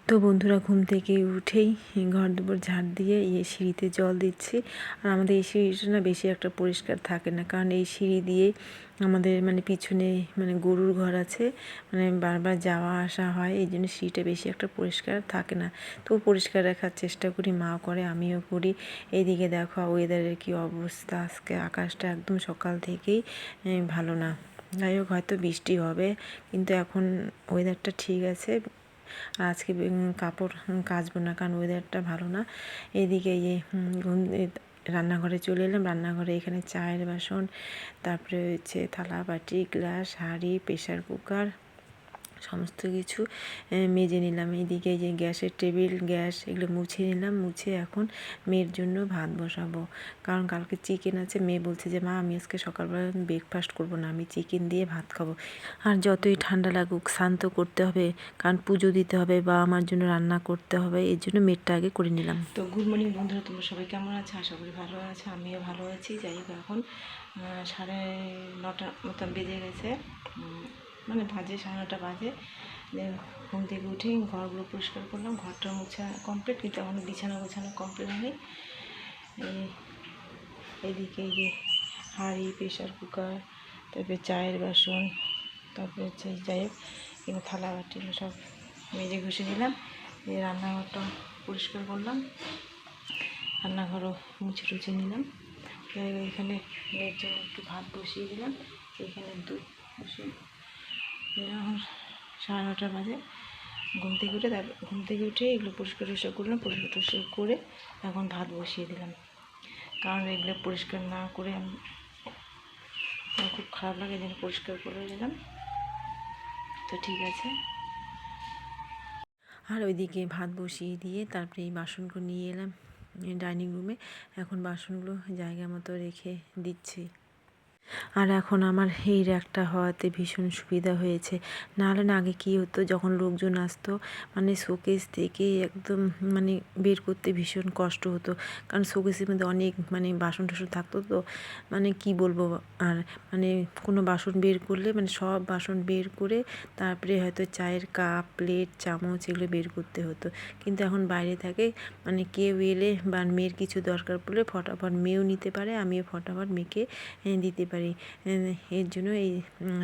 তো বন্ধুরা, ঘুম থেকে উঠেই ঘর দুপুর ঝাড় দিয়ে সিঁড়িতে জল দিচ্ছি। আর আমাদের এই সিঁড়িটা না বেশি একটা পরিষ্কার থাকে না, কারণ এই সিঁড়ি দিয়ে আমাদের পিছনে গরুর ঘর আছে, বারবার যাওয়া আসা হয়, এই জন্য সিঁড়িটা বেশি একটা পরিষ্কার থাকে না। তো পরিষ্কার রাখার চেষ্টা করি, মাও করে আমিও করি। এইদিকে দেখো ওয়েদারের কি অবস্থা, আজকে আকাশটা একদম সকাল থেকেই ভালো না। যাই হোক, হয়তো বৃষ্টি হবে, কিন্তু এখন ওয়েদারটা ঠিক আছে। আজকে কাপড় কাচবো না, কারণ ওয়েদারটা ভালো না। এদিকে রান্নাঘরে চলে এলাম। রান্নাঘরে এখানে চায়ের বাসন, তারপরে হচ্ছে থালা বাটি গ্লাস হাঁড়ি প্রেশার কুকার সমস্ত কিছু মেজে নিলাম। এইদিকে যে গ্যাসের টেবিল গ্যাস এগুলো মুছে নিলাম। মুছে এখন মেয়ের জন্য ভাত বসাবো, কারণ কালকে চিকেন আছে। মেয়ে বলছে যে মা, আমি আজকে সকালবেলা ব্রেকফাস্ট করবো না, আমি চিকেন দিয়ে ভাত খাবো। আর যতই ঠান্ডা লাগুক শান্ত করতে হবে, কারণ পুজো দিতে হবে বা আমার জন্য রান্না করতে হবে, এই জন্য মেয়েরটা আগে করে নিলাম। তো গুড মর্নিং বন্ধুরা, তোমরা সবাই কেমন আছে? আশা করি ভালো আছে, আমিও ভালো আছি। যাই হোক, এখন 9:30 মতন বেজে গেছে, বাজে 9:30 বাজে। ঘুম থেকে উঠেই ঘরগুলো পরিষ্কার করলাম, ঘরটা মোছা কমপ্লিট, কিন্তু এখন বিছানা গোছানো কমপ্লিট হয়নি। এদিকে যে হাঁড়ি প্রেশার কুকার, তারপরে চায়ের বাসন, তারপরে হচ্ছে যাই হোক কিন্তু থালা বাটি সব মেজে ঘষে নিলাম। এই রান্নাঘরটা পরিষ্কার করলাম, রান্নাঘরও মুছে টুছে নিলাম। এখানে মেয়ের জন্য একটু ভাত বসিয়ে দিলাম। এখানে দুধ বসিয়ে এখন 9:30 বাজে। ঘুম থেকে উঠে এগুলো পরিষ্কার করলাম। পরিষ্কার টরিষ্কার করে এখন ভাত বসিয়ে দিলাম, কারণ এগুলো পরিষ্কার না করে আমার খুব খারাপ লাগে, যেন পরিষ্কার করে দিলাম। তো ঠিক আছে। আর ওইদিকে ভাত বসিয়ে দিয়ে তারপরে এই বাসনগুলো নিয়ে এলাম ডাইনিং রুমে। এখন বাসনগুলো জায়গা মতো রেখে দিচ্ছি। আর এখন আমার এই র্যাকটা হওয়াতে ভীষণ সুবিধা হয়েছে। নাহলে না আগে কী হতো, যখন লোকজন আসতো শোকেস থেকে একদম বের করতে ভীষণ কষ্ট হতো, কারণ শোকেসের মধ্যে অনেক বাসন টাসন থাকতো। তো কি বলবো, আর কোনো বাসন বের করলে সব বাসন বের করে তারপরে হয়তো চায়ের কাপ প্লেট চামচ এগুলো বের করতে হতো। কিন্তু এখন বাইরে থাকে, কেউ এলে বা মেয়ের কিছু দরকার পড়লে ফটাফট মেয়েও নিতে পারে, আমিও ফটাফট মেয়েকে দিতে পারি। এর জন্য এই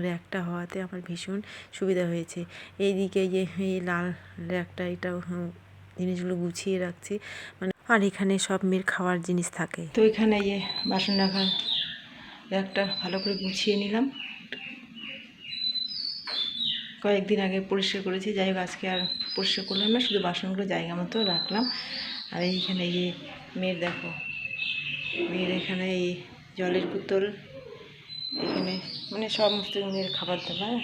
র্যাকটা হওয়াতে আমার ভীষণ সুবিধা হয়েছে। এইদিকে এই লাল র্যাকটা, এটাও জিনিসগুলো গুছিয়ে রাখছি, আর এখানে সব মেয়ের খাওয়ার জিনিস থাকে। তো এখানে বাসন রাখার র্যাকটা ভালো করে গুছিয়ে নিলাম। কয়েকদিন আগে পরিষ্কার করেছি, যাই হোক আজকে আর পরিষ্কার করলাম না, শুধু বাসনগুলো জায়গা মতো রাখলাম। আর এইখানে মেয়ের দেখো, মেয়ের এখানে এই জলের বোতল, এখানে সমস্ত মেয়ের খাবার দাবার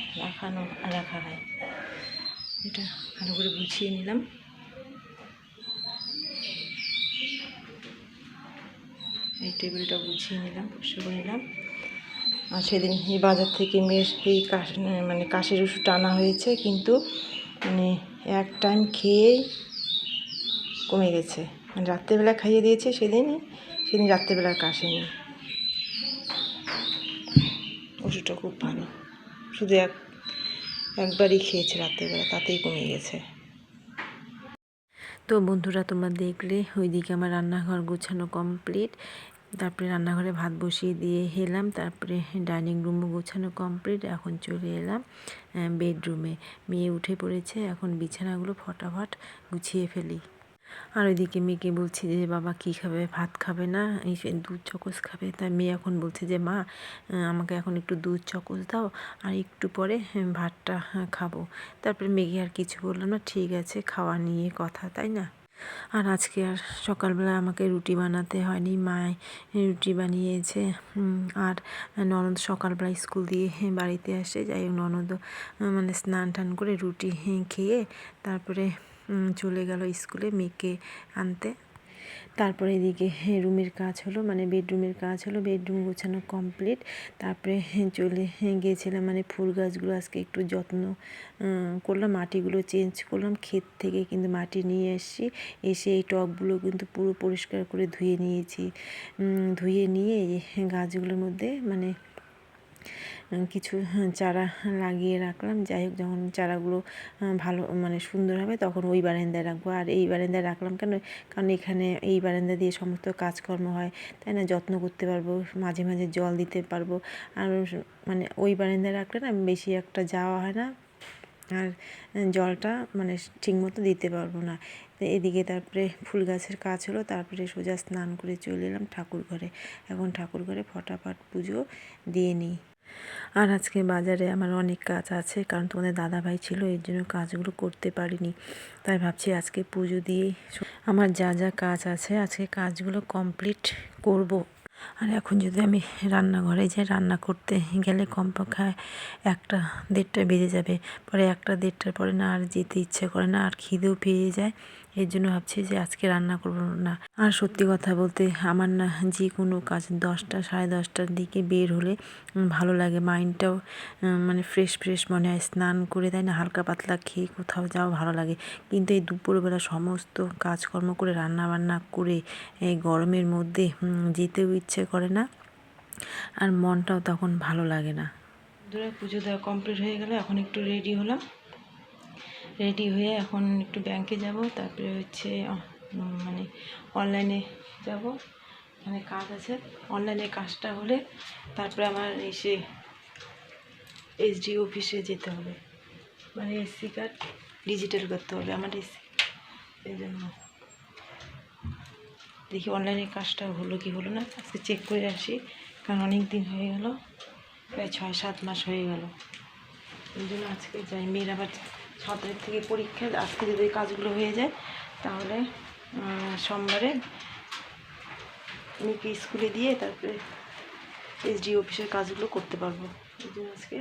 রাখা হয়। এটা ভালো করে গুছিয়ে নিলাম। এই টেবিলটা গুছিয়ে নিলাম, পরিষ্কার করে নিলাম। আর সেদিন এই বাজার থেকে মেয়ের এই কাশির ওষুধটা আনা হয়েছে, কিন্তু এক টাইম খেয়েই কমে গেছে। রাত্রেবেলা খাইয়ে দিয়েছে সেদিন রাত্রেবেলা কাশেনি। ওষুধটা খুব ভালো, শুধু একবারই খেয়েছে রাত্রেবেলা, তাতেই কমে গেছে। তো বন্ধুরা, তোমরা দেখলে ওইদিকে আমার রান্নাঘর গোছানো কমপ্লিট। তারপরে রান্নাঘরে ভাত বসিয়ে দিয়ে এলাম, তারপরে ডাইনিং রুমও গোছানো কমপ্লিট। এখন চলে এলাম বেডরুমে। মেয়ে উঠে পড়েছে, এখন বিছানাগুলো ফটাফট গুছিয়ে ফেলি। আর ওইদিকে মেয়েকে বলছি যে বাবা কী খাবে, ভাত খাবে না, এই দুধ চকোস খাবে। তাই মেয়ে এখন বলছে যে মা, আমাকে এখন একটু দুধ চকোস দাও, আর একটু পরে ভাতটা খাবো। তারপরে মেয়েকে আর কিছু বললাম না, ঠিক আছে, খাওয়া নিয়ে কথা, তাই না? আর আজকে আর সকালবেলা আমাকে রুটি বানাতে হয়নি, মায় রুটি বানিয়েছে। আর ননদ সকালবেলা স্কুল দিয়ে বাড়িতে আসে, যাই হোক ননদও স্নান টান করে রুটি খেয়ে তারপরে চলে গেল স্কুলে মেয়েকে আনতে। তারপরে এদিকে রুমের কাজ হলো, বেডরুমের কাজ হলো, বেডরুম গোছানো কমপ্লিট। তারপরে চলে গিয়েছিলাম ফুল গাছগুলো আজকে একটু যত্ন করলাম, মাটিগুলো চেঞ্জ করলাম। ক্ষেত থেকে কিন্তু মাটি নিয়ে এসে এই টবগুলো কিন্তু পুরো পরিষ্কার করে ধুয়ে নিয়েছি। ধুয়ে নিয়ে গাছগুলোর মধ্যে কিছু চারা লাগিয়ে রাখলাম। যাই হোক, যখন চারাগুলো ভালো মানে সুন্দর হবে তখন ওই বারান্দায় রাখবো। আর এই বারান্দায় রাখলাম কেন, কারণ এখানে এই বারান্দা দিয়ে সমস্ত কাজকর্ম হয়, তাই না, যত্ন করতে পারবো, মাঝে মাঝে জল দিতে পারবো। আর মানে ওই বারান্দায় রাখলে না বেশি একটা যাওয়া হয় না, আর জলটা মানে ঠিকমতো দিতে পারবো না। এদিকে তারপরে ফুল গাছের কাজ হলো, তারপরে সোজা স্নান করে চলে এলাম ঠাকুর ঘরে। এখন ঠাকুর ঘরে ফটাফট পুজো দিয়ে নিই। আর আজকে বাজারে আমার অনেক কাজ আছে, কারণ তোমাদের দাদাভাই ছিল, এর জন্য কাজগুলো করতে পারিনি। তাই ভাবছি আজকে পুজো দিয়ে আমার যা যা কাজ আছে আজকে কাজগুলো কমপ্লিট করব। আর এখন যদি আমি রান্নাঘরে যাই, রান্না করতে গেলে কমপক্ষে 1-1:30 বেজে যাবে। পরে 1-1:30টার পরে না আর যেতে ইচ্ছে করে না, আর খিদেও পেয়ে যায়। এর জন্য ভাবছি যে আজকে রান্না করবো না। আর সত্যি কথা বলতে আমার না যে কোনো কাজ 10টা 10:30টার দিকে বের হলে ভালো লাগে, মাইন্ডটাও মানে ফ্রেশ মনে হয়। স্নান করে, তাই না, হালকা পাতলা খেয়ে কোথাও যাওয়া ভালো লাগে। কিন্তু এই দুপুরবেলা সমস্ত কাজকর্ম করে রান্নাবান্না করে এই গরমের মধ্যে যেতেও ইচ্ছে করে না, আর মনটাও তখন ভালো লাগে না। পুজো দেওয়া কমপ্লিট হয়ে গেল, এখন একটু রেডি হলাম। রেডি হয়ে এখন একটু ব্যাংকে যাব, তারপরে হচ্ছে মানে অনলাইনে যাব, মানে কাজ আছে। অনলাইনে কাজটা হলে তারপরে আমার এসে এসডি অফিসে যেতে হবে, মানে এসসি কার্ড ডিজিটাল করতে হবে আমার এই জন্য। দেখি অনলাইনের কাজটা হলো কি হলো না, আজকে চেক করে আসি, কারণ অনেক দিন হয়ে গেল, প্রায় 6-7 মাস হয়ে গেল। এই জন্য আজকে যাই। মেয়ের আবার 6 তারিখ থেকে পরীক্ষা, আজকে যদি কাজগুলো হয়ে যায় তাহলে সোমবারে মেয়েকে স্কুলে দিয়ে তারপরে এসডি অফিসের কাজগুলো করতে পারবো। এই জন্য আজকে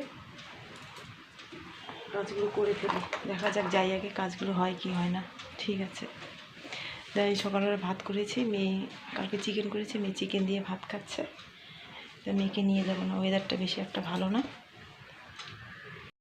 কাজগুলো করে ফেলি, দেখা যাক, যাই আগে কাজগুলো হয় কি হয় না। ঠিক আছে, তাই সকালবেলা ভাত করেছি, মেয়ে কালকে চিকেন করেছি, মেয়ে চিকেন দিয়ে ভাত খাচ্ছে। তো মেয়েকে নিয়ে যাবো না, ওয়েদারটা বেশি একটা ভালো না।